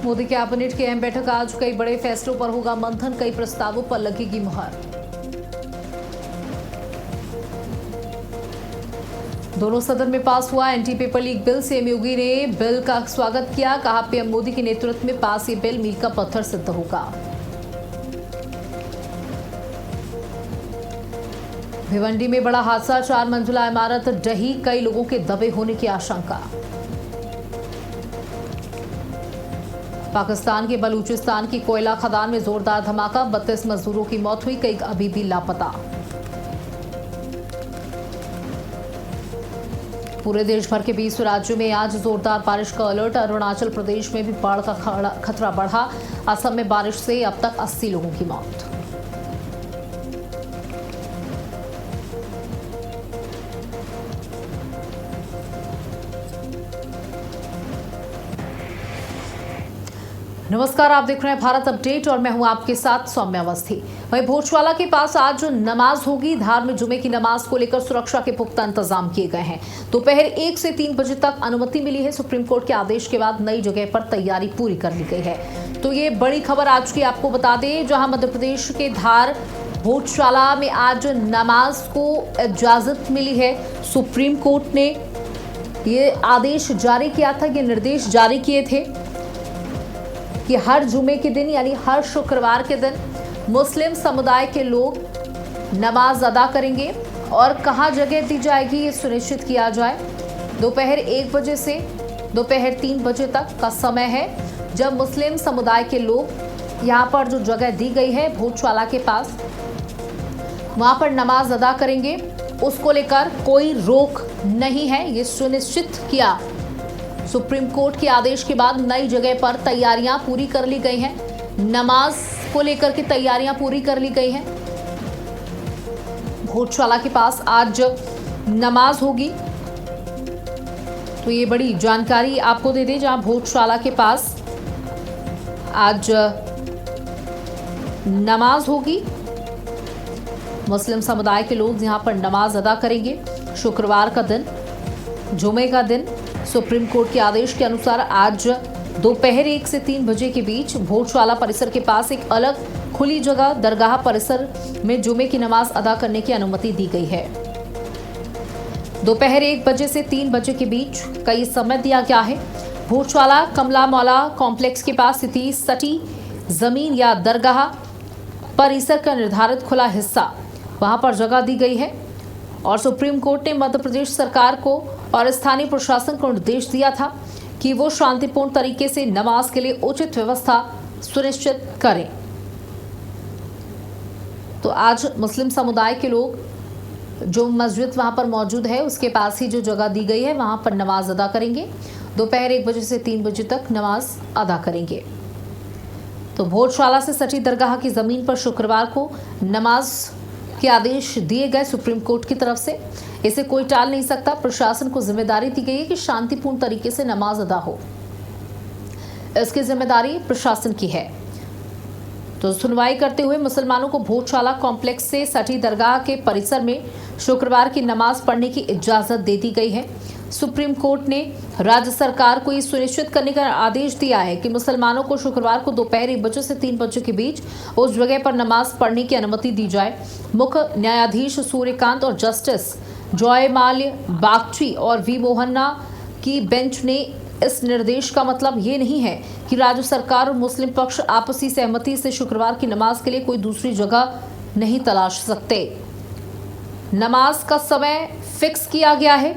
Modi cabinet की अहम बैठक आज, कई बड़े फैसलों पर होगा मंथन, कई प्रस्तावों पर लगेगी मुहर। दोनों सदन में पास हुआ anti paper leak bill. CM Yogi ने बिल का स्वागत किया, कहा पीएम मोदी के नेतृत्व में पास ये बिल मील का पत्थर सिद्ध होगा। भिवंडी में बड़ा हादसा, 4 मंजिला इमारत ढही, कई लोगों के दबे होने की आशंका। पाकिस्तान के बलूचिस्तान की कोयला खदान में जोरदार धमाका, 32 मजदूरों की मौत हुई, कई अभी भी लापता। पूरे देश भर के 20 राज्यों में आज जोरदार बारिश का अलर्ट। अरुणाचल प्रदेश में भी बाढ़ का खतरा बढ़ा। असम में बारिश से अब तक 80 लोगों की मौत। नमस्कार, आप देख रहे हैं भारत अपडेट और मैं हूं आपके साथ सौम्या अवस्थी। वहीं भोजवाला के पास आज नमाज होगी। धार में जुमे की नमाज को लेकर सुरक्षा के पुख्ता इंतजाम किए गए हैं। दोपहर 1 से 3 बजे तक अनुमति मिली है। सुप्रीम कोर्ट के आदेश के बाद नई जगह पर तैयारी पूरी कर ली गई है। तो ये बड़ी खबर आज की आपको बता दें, जहां मध्य प्रदेश के धार भोजवाला में आज नमाज को इजाजत मिली है। सुप्रीम कोर्ट ने ये आदेश जारी किया था, ये निर्देश जारी किए थे कि हर जुमे के दिन यानी हर शुक्रवार के दिन मुस्लिम समुदाय के लोग नमाज अदा करेंगे और कहाँ जगह दी जाएगी ये सुनिश्चित किया जाए। दोपहर 1 बजे से दोपहर 3 बजे तक का समय है जब मुस्लिम समुदाय के लोग यहाँ पर जो जगह दी गई है भोजवाला के पास, वहाँ पर नमाज अदा करेंगे। उसको लेकर कोई रोक नहीं है, ये सुनिश्चित किया। सुप्रीम कोर्ट के आदेश के बाद नई जगह पर तैयारियां पूरी कर ली गई हैं। नमाज को लेकर के तैयारियां पूरी कर ली गई हैं। भोजवाला के पास आज नमाज होगी, तो ये बड़ी जानकारी आपको दे दें, जहां भोजवाला के पास आज नमाज होगी। मुस्लिम समुदाय के लोग यहां पर नमाज अदा करेंगे। शुक्रवार का दिन, जुमे का दिन, सुप्रीम कोर्ट के आदेश के अनुसार आज दोपहर 1 से 3 बजे के बीच भोजवाला परिसर के पास एक अलग खुली जगह दरगाह परिसर में जुमे की नमाज अदा करने की अनुमति दी गई है। दोपहर 1 बजे से 3 बजे के बीच का ये समय दिया गया है। भोजवाला कमला मौला कॉम्प्लेक्स के पास स्थिति सटी जमीन या दरगाह परिसर का निर्धारित खुला हिस्सा, वहां पर जगह दी गई है। और सुप्रीम कोर्ट ने मध्य प्रदेश सरकार को और स्थानीय प्रशासन को निर्देश दिया था कि वो शांतिपूर्ण तरीके से नमाज के लिए उचित व्यवस्था सुनिश्चित करें। तो आज मुस्लिम समुदाय के लोग जो मस्जिद वहां पर मौजूद है उसके पास ही जो जगह दी गई है वहां पर नमाज अदा करेंगे। दोपहर 1 बजे से 3 बजे तक नमाज अदा करेंगे। तो भोजवाला से सटी दरगाह की जमीन पर शुक्रवार को नमाज के आदेश दिए गए सुप्रीम कोर्ट की तरफ से। इसे कोई टाल नहीं सकता। प्रशासन को जिम्मेदारी दी गई है कि शांतिपूर्ण तरीके से नमाज अदा हो, इसकी जिम्मेदारी प्रशासन की है। तो सुनवाई करते हुए मुसलमानों को भोजवाला कॉम्प्लेक्स से सटी दरगाह के परिसर में शुक्रवार की नमाज पढ़ने की इजाजत दे दी गई है। सुप्रीम कोर्ट ने राज्य सरकार को ये सुनिश्चित करने का आदेश दिया है कि मुसलमानों को शुक्रवार को दोपहर 1 बजे से 3 बजे के बीच उस जगह पर नमाज पढ़ने की अनुमति दी जाए। मुख्य न्यायाधीश सूर्यकांत और जस्टिस जॉयमाल्य बागची और वी मोहन्ना की बेंच ने इस निर्देश का मतलब ये नहीं है कि राज्य सरकार और मुस्लिम पक्ष आपसी सहमति से शुक्रवार की नमाज के लिए कोई दूसरी जगह नहीं तलाश सकते। नमाज का समय फिक्स किया गया है।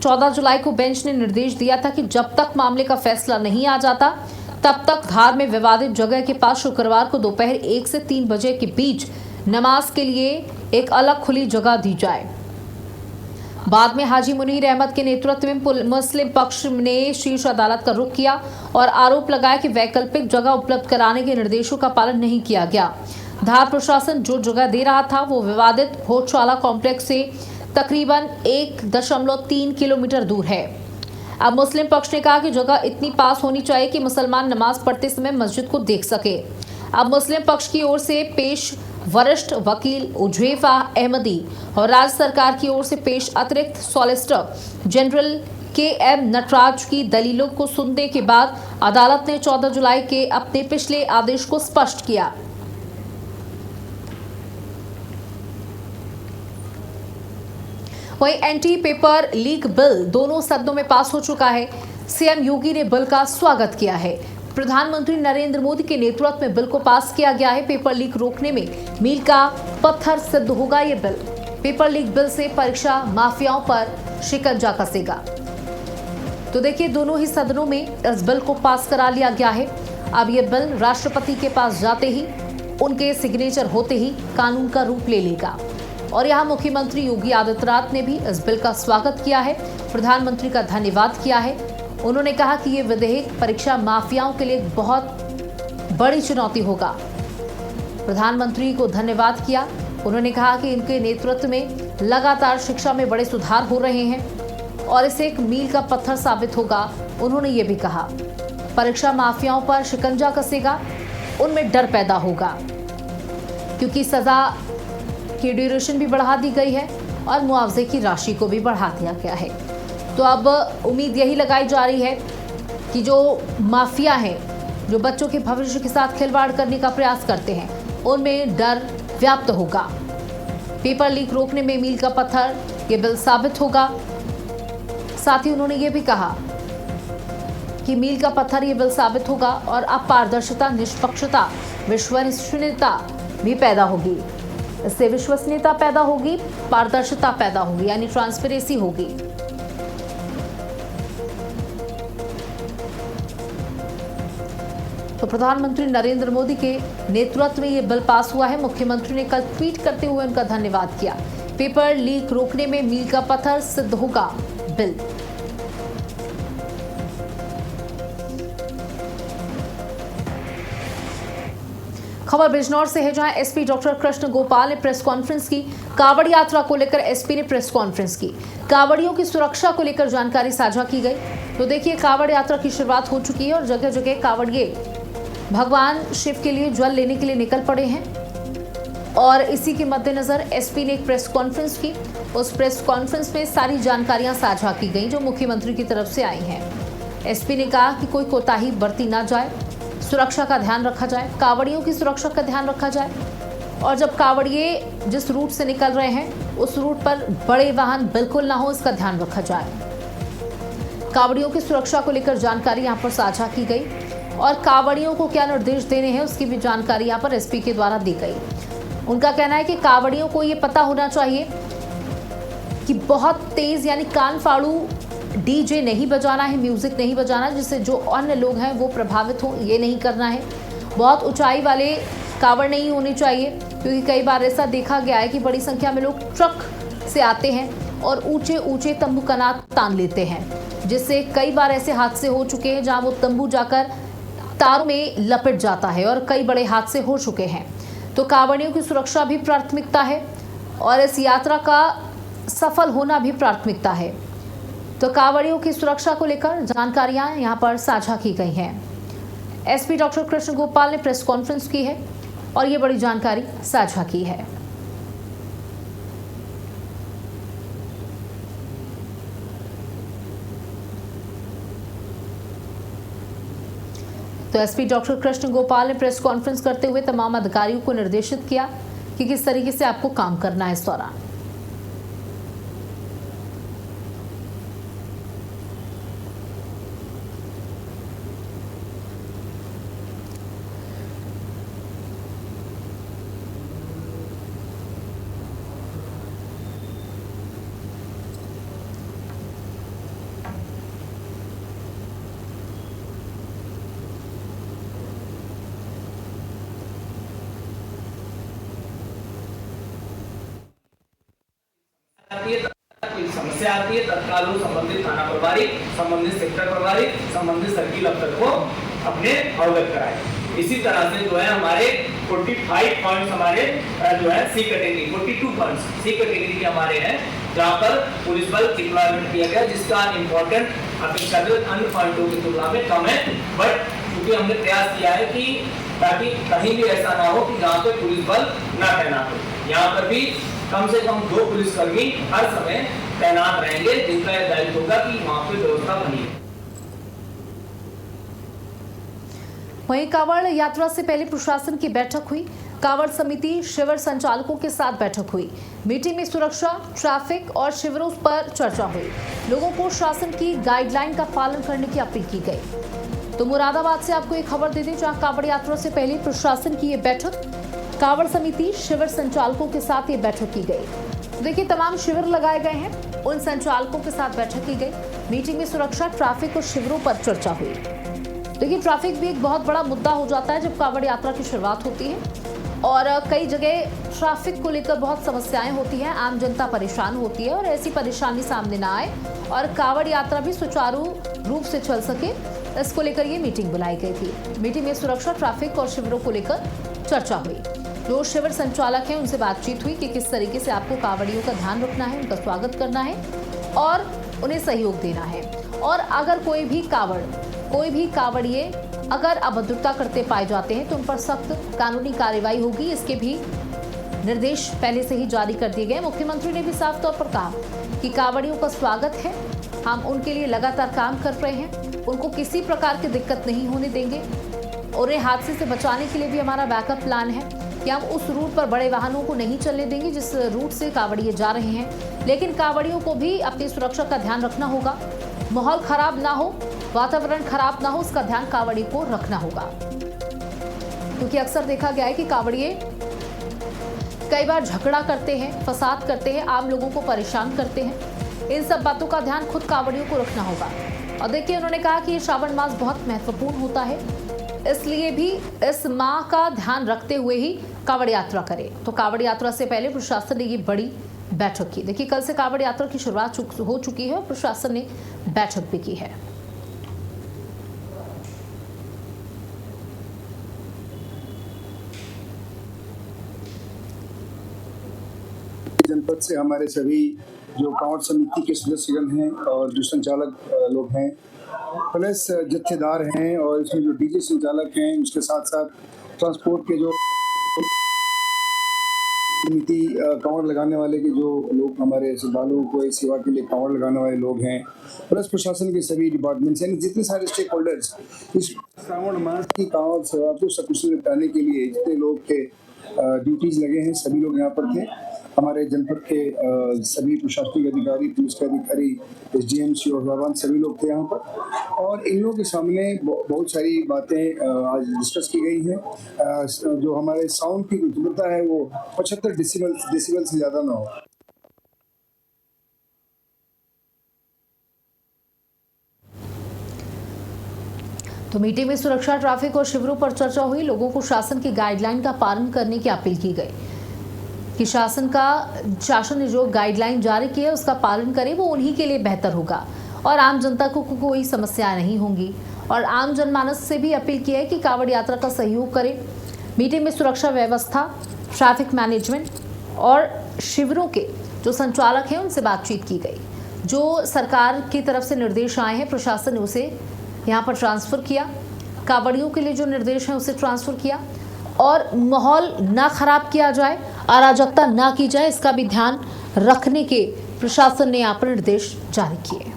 14 जुलाई को बेंच ने निर्देश दिया था कि जब तक मामले का फैसला नहीं आ जाता तब तक धार में विवादित जगह के पास शुक्रवार को दोपहर 1 से 3 बजे के बीच नमाज के लिए एक अलग खुली जगह दी जाए। बाद में हाजी मुनीर अहमद के नेतृत्व में मुस्लिम पक्ष ने शीर्ष अदालत का रुख किया और आरोप लगाया कि वैकल्पिक जगह उपलब्ध कराने के निर्देशों का पालन नहीं किया गया। धार प्रशासन जो जगह दे रहा था वो विवादित भोजवाला कॉम्प्लेक्स से तकरीबन 1.3 किलोमीटर दूर है। अब मुस्लिम पक्ष ने कहा कि जगह इतनी पास होनी चाहिए कि मुसलमान नमाज पढ़ते समय मस्जिद को देख सके। अब मुस्लिम पक्ष की ओर से पेश वरिष्ठ वकील उजैफा अहमदी और राज्य सरकार की ओर से पेश अतिरिक्त सॉलिसिटर जनरल KM नटराज की दलीलों को सुनने के बाद अदालत ने 14 जुलाई के अपने पिछले आदेश को स्पष्ट किया। वहीं एंटी पेपर लीक बिल दोनों सदनों में पास हो चुका है। सीएम योगी ने बिल का स्वागत किया है। प्रधानमंत्री नरेंद्र मोदी के नेतृत्व में बिल को पास किया गया है। पेपर लीक रोकने में मील का पत्थर सिद्ध होगा ये बिल। पेपर लीक बिल से परीक्षा माफियाओं पर शिकंजा कसेगा। तो देखिए, दोनों ही सदनों में इस बिल को पास करा लिया गया है। अब ये बिल राष्ट्रपति के पास जाते ही, उनके सिग्नेचर होते ही कानून का रूप ले लेगा। और यहाँ मुख्यमंत्री योगी आदित्यनाथ ने भी इस बिल का स्वागत किया है, प्रधानमंत्री का धन्यवाद किया है। उन्होंने कहा कि ये विधेयक परीक्षा माफियाओं के लिए बहुत बड़ी चुनौती होगा। प्रधानमंत्री को धन्यवाद किया। उन्होंने कहा कि इनके नेतृत्व में लगातार शिक्षा में बड़े सुधार हो रहे हैं और इसे एक मील का पत्थर साबित होगा। उन्होंने ये भी कहा, परीक्षा माफियाओं पर शिकंजा कसेगा, उनमें डर पैदा होगा, क्योंकि सजा की ड्यूरेशन भी बढ़ा दी गई है और मुआवजे की राशि को भी बढ़ा दिया गया है। तो अब उम्मीद यही लगाई जा रही है कि जो माफिया हैं, जो बच्चों के भविष्य के साथ खिलवाड़ करने का प्रयास करते हैं, उनमें डर व्याप्त होगा। पेपर लीक रोकने में मील का पत्थर ये बिल साबित होगा। साथ ही उन्होंने ये भी कहा कि मील का पत्थर ये बिल साबित होगा और अब पारदर्शिता, निष्पक्षता, विश्वसनीयता भी पैदा होगी। इससे विश्वसनीयता पैदा होगी, पारदर्शिता पैदा होगी, यानी ट्रांसपेरेंसी होगी। तो प्रधानमंत्री नरेंद्र मोदी के नेतृत्व में यह बिल पास हुआ है। मुख्यमंत्री ने कल ट्वीट करते हुए उनका धन्यवाद किया। पेपर लीक रोकने में मील का पत्थर सिद्ध होगा बिल। खबर बिजनौर से है, जहां एसपी डॉक्टर कृष्ण गोपाल ने प्रेस कॉन्फ्रेंस की। कांवड़ यात्रा को लेकर एसपी ने प्रेस कॉन्फ्रेंस की। कांवड़ियों की सुरक्षा को लेकर जानकारी साझा की गई। तो देखिए, कांवड़ यात्रा की शुरुआत हो चुकी है और जगह जगह कांवड़िए भगवान शिव के लिए जल लेने के लिए निकल पड़े हैं। और इसी के मद्देनजर एसपी ने एक प्रेस कॉन्फ्रेंस की। उस प्रेस कॉन्फ्रेंस में सारी जानकारियां साझा की गई जो मुख्यमंत्री की तरफ से आई हैं। एसपी ने कहा कि कोई कोताही बरती ना जाए, सुरक्षा का ध्यान रखा जाए, कांवड़ियों की सुरक्षा का ध्यान रखा जाए। और जब कांवड़िए जिस रूट से निकल रहे हैं उस रूट पर बड़े वाहन बिल्कुल ना हो, इसका ध्यान रखा जाए। कांवड़ियों की सुरक्षा को लेकर जानकारी यहाँ पर साझा की गई और कांवड़ियों को क्या निर्देश देने हैं उसकी भी जानकारी यहाँ पर एसपी के द्वारा दी गई। उनका कहना है कि कांवड़ियों को ये पता होना चाहिए कि बहुत तेज यानी कान फाड़ू डीजे नहीं बजाना है, म्यूजिक नहीं बजाना, जिससे जो अन्य लोग हैं वो प्रभावित हों, ये नहीं करना है। बहुत ऊंचाई वाले कांवड़ नहीं होने चाहिए, क्योंकि कई बार ऐसा देखा गया है कि बड़ी संख्या में लोग ट्रक से आते हैं और ऊंचे ऊंचे तंबू कनात तान लेते हैं, जिससे कई बार ऐसे हादसे हो चुके हैं जहां वो तंबू जाकर तारों में लपेट जाता है और कई बड़े हादसे हो चुके हैं। तो कांवड़ियों की सुरक्षा भी प्राथमिकता है और इस यात्रा का सफल होना भी प्राथमिकता है। तो कांवड़ियों की सुरक्षा को लेकर जानकारियां यहां पर साझा की गई हैं। एसपी डॉक्टर कृष्ण गोपाल ने प्रेस कॉन्फ्रेंस की है और ये बड़ी जानकारी साझा की है। तो एसपी डॉक्टर कृष्ण गोपाल ने प्रेस कॉन्फ्रेंस करते हुए तमाम अधिकारियों को निर्देशित किया कि किस तरीके से आपको काम करना है इस दौरान। समस्या आती है, तत्काल संबंधित थाना प्रभारी, संबंधित सेक्टर प्रभारी, संबंधित सर्किल अफसर को अपने अवगत कराए। इसी तरह से जो है हमारे 45 पॉइंट्स हमारे जो है सी कैटेगरी 42 पॉइंट्स सी कैटेगरी के हमारे हैं, जहां पर पुलिस बल डिप्लॉयमेंट किया गया, जिसका इम्पोर्टेंट अपेक्षाकृत अन्य पॉइंटों की तुलना में कम है। बट क्योंकि हमने प्रयास किया है कि ताकि कहीं भी ऐसा ना हो कि जहाँ पे पुलिस बल न तैनात हो, यहाँ पर भी कम से कम 2 पुलिसकर्मी हर समय तैनात रहेंगे, जिनका यह दायित्व होगा कि वहां पे व्यवस्था बनी है। वहीं कांवड़ यात्रा से पहले प्रशासन की बैठक हुई। कांवड़ समिति शिविर संचालकों के साथ बैठक हुई। मीटिंग में सुरक्षा, ट्रैफिक और शिविरों पर चर्चा हुई। लोगों को शासन की गाइडलाइन का पालन करने की अपील की गई। तो मुरादाबाद से आपको एक खबर दे दें, जहां कांवड़ यात्रा से पहले प्रशासन की ये बैठक, कांवड़ समिति शिविर संचालकों के साथ ये बैठक की गई। देखिए, तमाम शिविर लगाए गए हैं, उन संचालकों के साथ बैठक की गई। मीटिंग में सुरक्षा, ट्रैफिक और शिविरों पर चर्चा हुई। देखिए, ट्रैफिक भी एक बहुत बड़ा मुद्दा हो जाता है जब कांवड़ यात्रा की शुरुआत होती है, और कई जगह ट्रैफिक को लेकर बहुत समस्याएं होती हैं, आम जनता परेशान होती है, और ऐसी परेशानी सामने ना आए और कांवड़ यात्रा भी सुचारू रूप से चल सके, इसको लेकर ये मीटिंग बुलाई गई थी। मीटिंग में सुरक्षा, ट्रैफिक और शिविरों को लेकर चर्चा हुई। जो शिविर संचालक हैं उनसे बातचीत हुई कि किस तरीके से आपको कांवड़ियों का ध्यान रखना है, उनका स्वागत करना है और उन्हें सहयोग देना है। और अगर कोई भी कांवड़िए अगर अभद्रता करते पाए जाते हैं तो उन पर सख्त कानूनी कार्रवाई होगी। इसके भी निर्देश पहले से ही जारी कर दिए गए। मुख्यमंत्री ने भी साफ तौर पर कहा कि कांवड़ियों का स्वागत है, हम उनके लिए लगातार काम कर रहे हैं, उनको किसी प्रकार की दिक्कत नहीं होने देंगे। और ये हादसे से बचाने के लिए भी हमारा बैकअप प्लान है कि हम उस रूट पर बड़े वाहनों को नहीं चलने देंगे जिस रूट से कांवड़िए जा रहे हैं, लेकिन कांवड़ियों को भी अपनी सुरक्षा का ध्यान रखना होगा। माहौल खराब ना हो, वातावरण खराब ना हो, उसका ध्यान कांवड़िए को रखना होगा। क्योंकि अक्सर देखा गया है कि कांवड़िए कई बार झगड़ा करते हैं, फसाद करते हैं, आम लोगों को परेशान करते हैं। इन सब बातों का ध्यान खुद कांवड़ियों को रखना होगा। और देखिए, उन्होंने कहा कि ये श्रावण मास बहुत महत्वपूर्ण होता है, इसलिए भी इस माह का ध्यान रखते हुए ही कांवड़ यात्रा करें। तो कांवड़ यात्रा से पहले प्रशासन ने ये बड़ी बैठक की। देखिए, कल से कांवड़ यात्रा की शुरुआत हो चुकी है और प्रशासन ने बैठक भी की है। जनपद से हमारे सभी जो कांवड़ समिति के सदस्यगण हैं और जो संचालक लोग हैं, प्लस जत्थेदार हैं, और इसमें जो डीजे संचालक हैं, उसके साथ साथ ट्रांसपोर्ट के जो समिति कांवड़ लगाने वाले के जो लोग, हमारे श्रद्धालुओं को सेवा के लिए कांवड़ लगाने वाले लोग हैं, प्लस प्रशासन के सभी डिपार्टमेंट्स, यानी जितने सारे स्टेक होल्डर्स इस श्रावण मास की कांवड़ सेवा को सकुशल निपटाने के लिए जितने लोग थे, ड्यूटीज लगे हैं, सभी लोग यहाँ पर थे। हमारे जनपद के सभी प्रशासनिक अधिकारी, पुलिस के अधिकारी, SDM, CO साहबान सभी लोग थे यहाँ पर, और इन लोगों के सामने बहुत सारी बातें आज डिस्कस की गई हैं। जो हमारे साउंड की तीव्रता है वो 75 डेसिबल से ज़्यादा ना हो। तो मीटिंग में सुरक्षा, ट्रैफिक और शिविरों पर चर्चा हुई। लोगों को शासन की गाइडलाइन का पालन करने की अपील की गई कि शासन ने जो गाइडलाइन जारी की है उसका पालन करें, वो उन्हीं के लिए बेहतर होगा और आम जनता को कोई समस्या नहीं होंगी। और आम जनमानस से भी अपील की है कि कांवड़ यात्रा का सहयोग करें। मीटिंग में सुरक्षा व्यवस्था, ट्रैफिक मैनेजमेंट और शिविरों के जो संचालक हैं उनसे बातचीत की गई। जो सरकार की तरफ से निर्देश आए हैं, प्रशासन ने उसे यहाँ पर ट्रांसफ़र किया। कांवड़ियों के लिए जो निर्देश हैं उसे ट्रांसफ़र किया, और माहौल ना खराब किया जाए, अराजकता ना की जाए, इसका भी ध्यान रखने के प्रशासन ने यहाँ पर निर्देश जारी किए।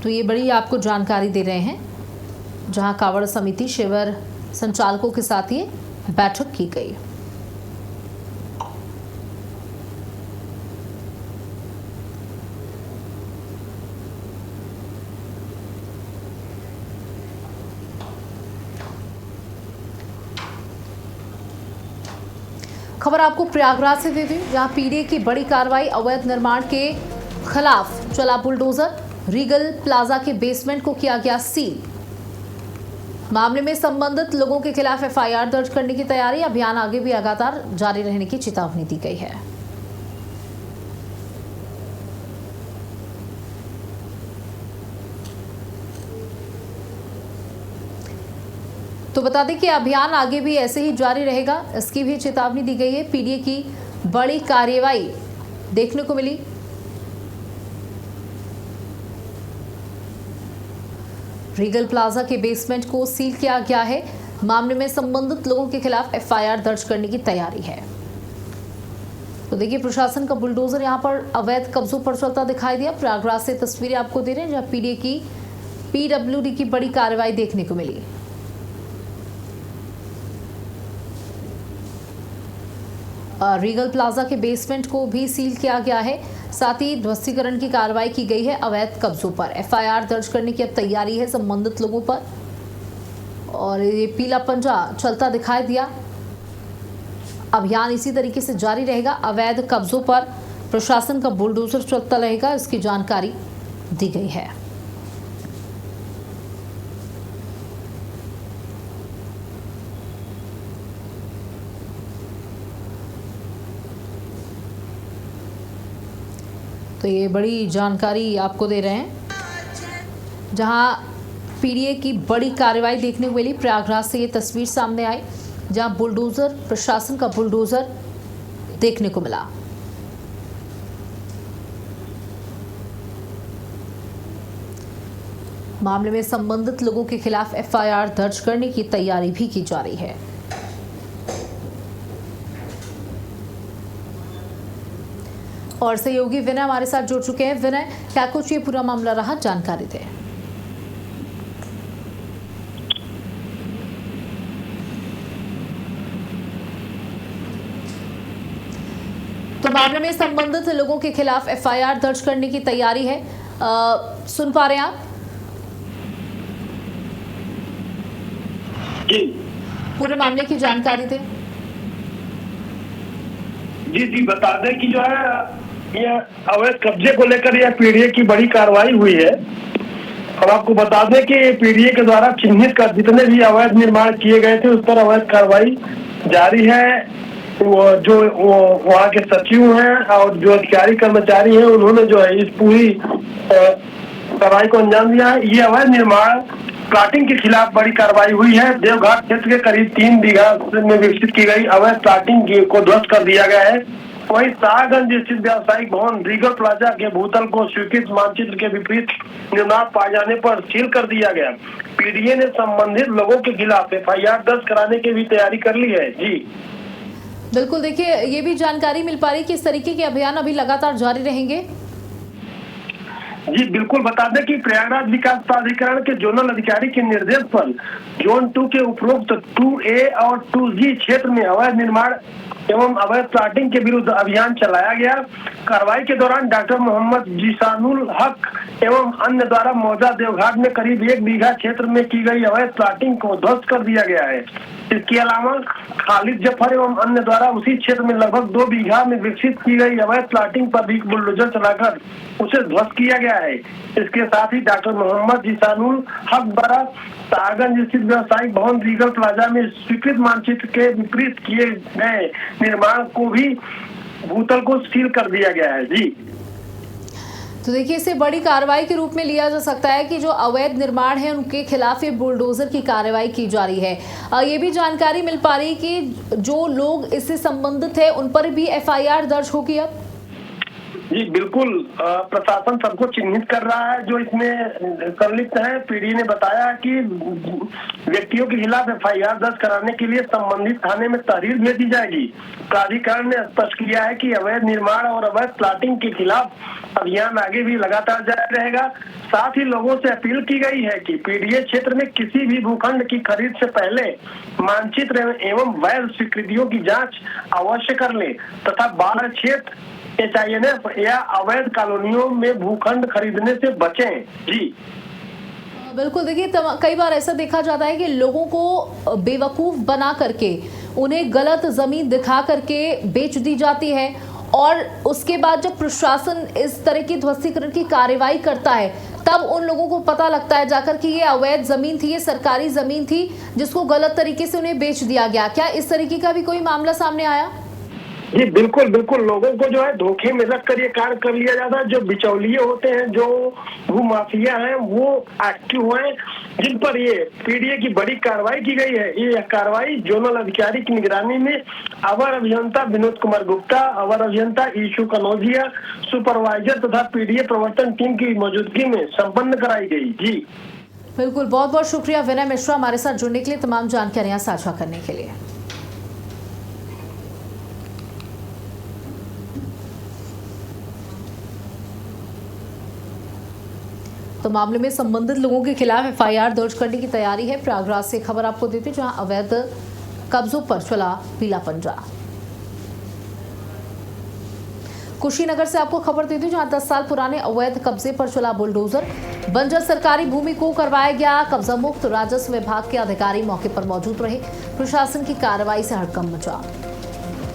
तो ये बड़ी आपको जानकारी दे रहे हैं, जहां कांवड़ समिति शिविर संचालकों के साथ ये बैठक की गई। खबर आपको प्रयागराज से दे दी, जहां पीडीए की बड़ी कार्रवाई, अवैध निर्माण के खिलाफ चला बुलडोजर। रीगल प्लाजा के बेसमेंट को किया गया सील। मामले में संबंधित लोगों के खिलाफ FIR दर्ज करने की तैयारी। अभियान आगे भी लगातार जारी रहने की चेतावनी दी गई है। तो बता दें कि अभियान आगे भी ऐसे ही जारी रहेगा, इसकी भी चेतावनी दी गई है। पीडीए की बड़ी कार्रवाई देखने को मिली। रीगल प्लाजा के बेसमेंट को सील किया गया है। मामले में संबंधित लोगों के खिलाफ एफआईआर दर्ज करने की तैयारी है। तो देखिए, प्रशासन का बुलडोजर यहां पर अवैध कब्जों पर चलता दिखाई दिया। प्रयागराज से तस्वीरें आपको दे रहे हैं, जहां पीडब्ल्यूडी की बड़ी कार्रवाई देखने को मिली। रीगल प्लाजा के बेसमेंट को भी सील किया गया है। साथ ही ध्वस्तीकरण की कार्रवाई की गई है। अवैध कब्जों पर एफआईआर दर्ज करने की अब तैयारी है संबंधित लोगों पर, और ये पीला पंजा चलता दिखाई दिया। अभियान इसी तरीके से जारी रहेगा। अवैध कब्जों पर प्रशासन का बुलडोजर चलता रहेगा, इसकी जानकारी दी गई है। तो ये बड़ी जानकारी आपको दे रहे हैं, जहां पीडीए की बड़ी कार्रवाई देखने को मिली। प्रयागराज से ये तस्वीर सामने आई, जहां बुलडोजर, प्रशासन का बुलडोजर देखने को मिला। मामले में संबंधित लोगों के खिलाफ एफआईआर दर्ज करने की तैयारी भी की जा रही है। और सहयोगी विनय हमारे साथ जुड़ चुके हैं। विनय, क्या कुछ ये पूरा मामला रहा, जानकारी दें। तो मामले में संबंधित लोगों के खिलाफ एफआईआर दर्ज करने की तैयारी है। सुन पा रहे हैं आप? जी, पूरे मामले की जानकारी दें। जी बता दें कि जो है यह अवैध कब्जे को लेकर यह पीडीए की बड़ी कार्रवाई हुई है। और आपको बता दें कि पीडीए के द्वारा चिन्हित कर जितने भी अवैध निर्माण किए गए थे उस पर अवैध कार्रवाई जारी है। जो वहाँ के सचिव हैं और जो अधिकारी कर्मचारी हैं, उन्होंने जो है इस पूरी कार्रवाई को अंजाम दिया है। ये अवैध निर्माण प्लाटिंग के खिलाफ बड़ी कार्रवाई हुई है। देवघाट क्षेत्र के करीब 3 बीघा में विकसित की गई अवैध प्लाटिंग को ध्वस्त कर दिया गया है। वहीं शाहगंज स्थित व्यावसायिक भवन रीगल प्लाजा के भूतल को स्वीकृत मानचित्र के विपरीत निर्माण पाए जाने पर सील कर दिया गया। पीडीए ने संबंधित लोगों के खिलाफ एफआईआर दर्ज कराने की भी तैयारी कर ली है। जी बिल्कुल, देखिए, ये भी जानकारी मिल पा रही है कि इस तरीके के अभियान अभी लगातार जारी रहेंगे। जी बिल्कुल, बता दें कि प्रयागराज विकास प्राधिकरण के जोनल अधिकारी के निर्देश पर जोन 2 के उपरोक्त 2A और 2G क्षेत्र में अवैध निर्माण एवं अवैध प्लाटिंग के विरुद्ध अभियान चलाया गया। कार्रवाई के दौरान डॉक्टर मोहम्मद जीसानुल हक एवं अन्य द्वारा मौजा देवघाट में करीब 1 बीघा क्षेत्र में की गई अवैध प्लाटिंग को ध्वस्त कर दिया गया है। इसके अलावा खालिद जफर एवं अन्य द्वारा उसी क्षेत्र में लगभग 2 बीघा में विकसित की गई अवैध प्लाटिंग पर भी बुलडोजर चलाकर उसे ध्वस्त किया गया है। इसके साथ ही डॉक्टर मोहम्मद जीसानुल हक द्वारा शाहगंज स्थित व्यावसायिक भवन रीगल प्लाजा में स्वीकृत मानचित्र के विपरीत किए गए निर्माण को भी भूतल को सील कर दिया गया है। जी तो देखिए, इसे बड़ी कार्रवाई के रूप में लिया जा सकता है कि जो अवैध निर्माण है उनके खिलाफ ये बुलडोजर की कार्रवाई की जा रही है। ये भी जानकारी मिल पा रही है कि जो लोग इससे संबंधित है उन पर भी एफआईआर दर्ज होगी अब। जी बिल्कुल, प्रशासन सबको चिन्हित कर रहा है जो इसमें संलिप्त है। पीडी ने बताया कि व्यक्तियों के खिलाफ एफआईआर दर्ज कराने के लिए संबंधित थाने में तहरीर भेजी जाएगी। प्राधिकरण ने स्पष्ट किया है कि अवैध निर्माण और अवैध प्लाटिंग के खिलाफ अभियान आगे भी लगातार जारी रहेगा। साथ ही लोगों से अपील की गई है कि पीडीए क्षेत्र में किसी भी भूखंड की खरीद से पहले मानचित्र एवं वैध स्वीकृतियों की जाँच अवश्य कर ले तथा बाढ़ क्षेत्र HINF या अवैध कॉलोनियों में भूखंड खरीदने से बचें। जी बिल्कुल, देखिए, कई बार ऐसा देखा जाता है कि लोगों को बेवकूफ बना करके उन्हें गलत जमीन दिखा करके बेच दी जाती है, और उसके बाद जब प्रशासन इस तरह की ध्वस्तीकरण की कार्रवाई करता है तब उन लोगों को पता लगता है जाकर कि ये अवैध जमीन थी, ये सरकारी जमीन थी जिसको गलत तरीके से उन्हें बेच दिया गया। क्या इस तरीके का भी कोई मामला सामने आया? जी बिल्कुल, लोगों को जो है धोखे में रख कर ये कार्य कर लिया जाता है। जो बिचौलिए होते हैं, जो भूमाफिया हैं, वो एक्टिव हैं, जिन पर ये पीडीए की बड़ी कार्रवाई की गई है। ये कार्रवाई जोनल अधिकारी की निगरानी में अवर अभियंता विनोद कुमार गुप्ता, अवर अभियंता ईशु कनौजिया, सुपरवाइजर तथा पीडीए प्रवर्तन टीम की मौजूदगी में संपन्न कराई गई। जी बिल्कुल, बहुत बहुत शुक्रिया विनय मिश्रा हमारे साथ जुड़ने के लिए, तमाम जानकारियां साझा करने के लिए। तो मामले में संबंधित लोगों के खिलाफ एफआईआर दर्ज करने की तैयारी है। प्रयागराज से खबर आपको देते जहां अवैध कब्जों पर चला पीला पंजा। कुशीनगर से आपको खबर देती हूं जहां 10 साल पुराने अवैध कब्जे पर चला बुलडोजर। बंजर सरकारी भूमि को करवाया गया कब्जा मुक्त। राजस्व विभाग के अधिकारी मौके पर मौजूद रहे। प्रशासन की कार्रवाई से हड़कंप मचा।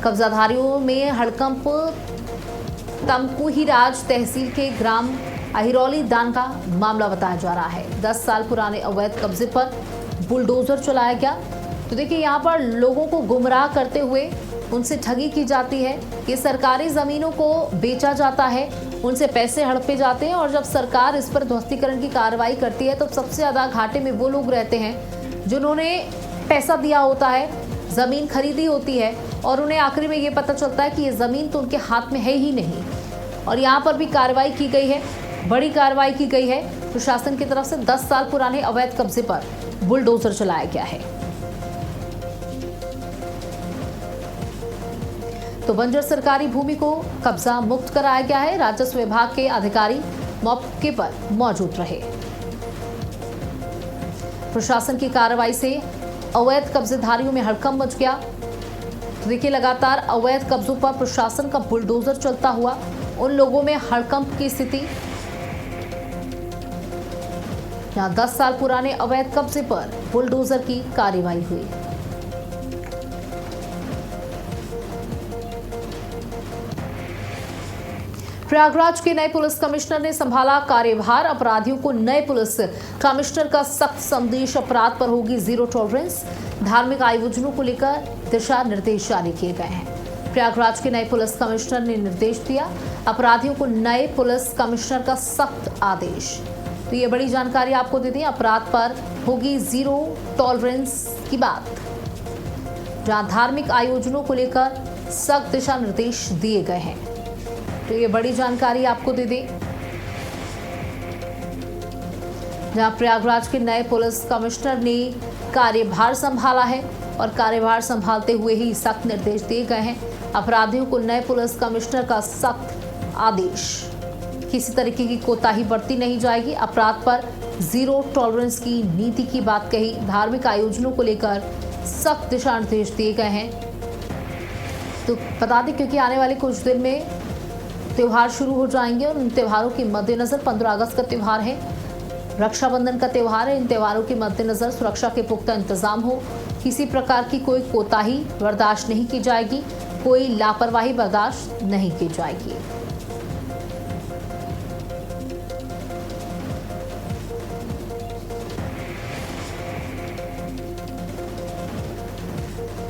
कब्जाधारियों में हड़कंप तमकुहीराज तहसील के ग्राम अहिरौली दान का मामला बताया जा रहा है। 10 साल पुराने अवैध कब्जे पर बुलडोजर चलाया गया। तो देखिए यहाँ पर लोगों को गुमराह करते हुए उनसे ठगी की जाती है। ये सरकारी जमीनों को बेचा जाता है, उनसे पैसे हड़पे जाते हैं और जब सरकार इस पर ध्वस्तीकरण की कार्रवाई करती है तो सबसे ज्यादा घाटे में वो लोग रहते हैं जिन्होंने पैसा दिया होता है, जमीन खरीदी होती है और उन्हें आखिरी में ये पता चलता है कि ये जमीन तो उनके हाथ में है ही नहीं। और यहाँ पर भी कार्रवाई की गई है, बड़ी कार्रवाई की गई है प्रशासन की तरफ से। 10 साल पुराने अवैध कब्जे पर बुलडोजर चलाया गया है। तो बंजर सरकारी भूमि को कब्जा मुक्त कराया गया है। राजस्व विभाग के अधिकारी मौके पर मौजूद रहे। प्रशासन की कार्रवाई से अवैध कब्जेधारियों में हड़कंप मच गया। तो देखिए लगातार अवैध कब्जों पर प्रशासन का बुलडोजर चलता हुआ उन लोगों में हड़कंप की स्थिति। यहाँ 10 साल पुराने अवैध कब्जे पर बुलडोजर की कार्रवाई हुई। प्रयागराज के नए पुलिस कमिश्नर ने संभाला कार्यभार। अपराधियों को नए पुलिस कमिश्नर का सख्त संदेश, अपराध पर होगी जीरो टॉलरेंस। धार्मिक आयोजनों को लेकर दिशा निर्देश जारी किए गए हैं। प्रयागराज के नए पुलिस कमिश्नर ने निर्देश दिया, अपराधियों को नए पुलिस कमिश्नर का सख्त आदेश। तो ये बड़ी जानकारी आपको दे दें, अपराध पर होगी जीरो टॉलरेंस की बात, जहां धार्मिक आयोजनों को लेकर सख्त दिशा निर्देश दिए गए हैं। तो ये बड़ी जानकारी आपको दे दें, जहां प्रयागराज के नए पुलिस कमिश्नर ने कार्यभार संभाला है और कार्यभार संभालते हुए ही सख्त निर्देश दिए गए हैं। अपराधियों को नए पुलिस कमिश्नर का सख्त आदेश, किसी तरीके की कोताही बरती नहीं जाएगी। अपराध पर जीरो टॉलरेंस की नीति की बात कही। धार्मिक आयोजनों को लेकर सख्त दिशा निर्देश दिए गए हैं। तो बता दें क्योंकि आने वाले कुछ दिन में त्योहार शुरू हो जाएंगे और उन त्योहारों के मद्देनजर 15 अगस्त का त्योहार है, रक्षाबंधन का त्योहार है। इन त्योहारों के मद्देनजर सुरक्षा के पुख्ता इंतजाम हो, किसी प्रकार की कोई कोताही बर्दाश्त नहीं की जाएगी, कोई लापरवाही बर्दाश्त नहीं की जाएगी।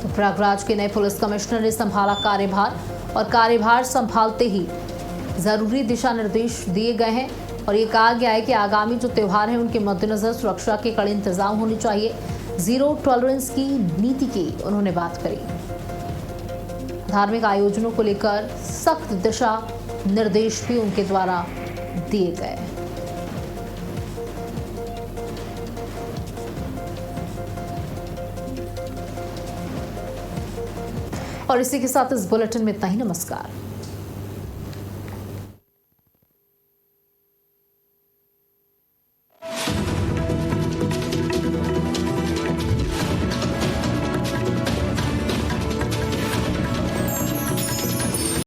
तो प्रयागराज के नए पुलिस कमिश्नर ने संभाला कार्यभार और कार्यभार संभालते ही जरूरी दिशा निर्देश दिए गए हैं और ये कहा गया है कि आगामी जो त्योहार हैं उनके मद्देनजर सुरक्षा के कड़े इंतजाम होने चाहिए। जीरो टॉलरेंस की नीति की उन्होंने बात करी। धार्मिक आयोजनों को लेकर सख्त दिशा निर्देश भी उनके द्वारा दिए गए। और इसी के साथ इस बुलेटिन में इतना ही। नमस्कार।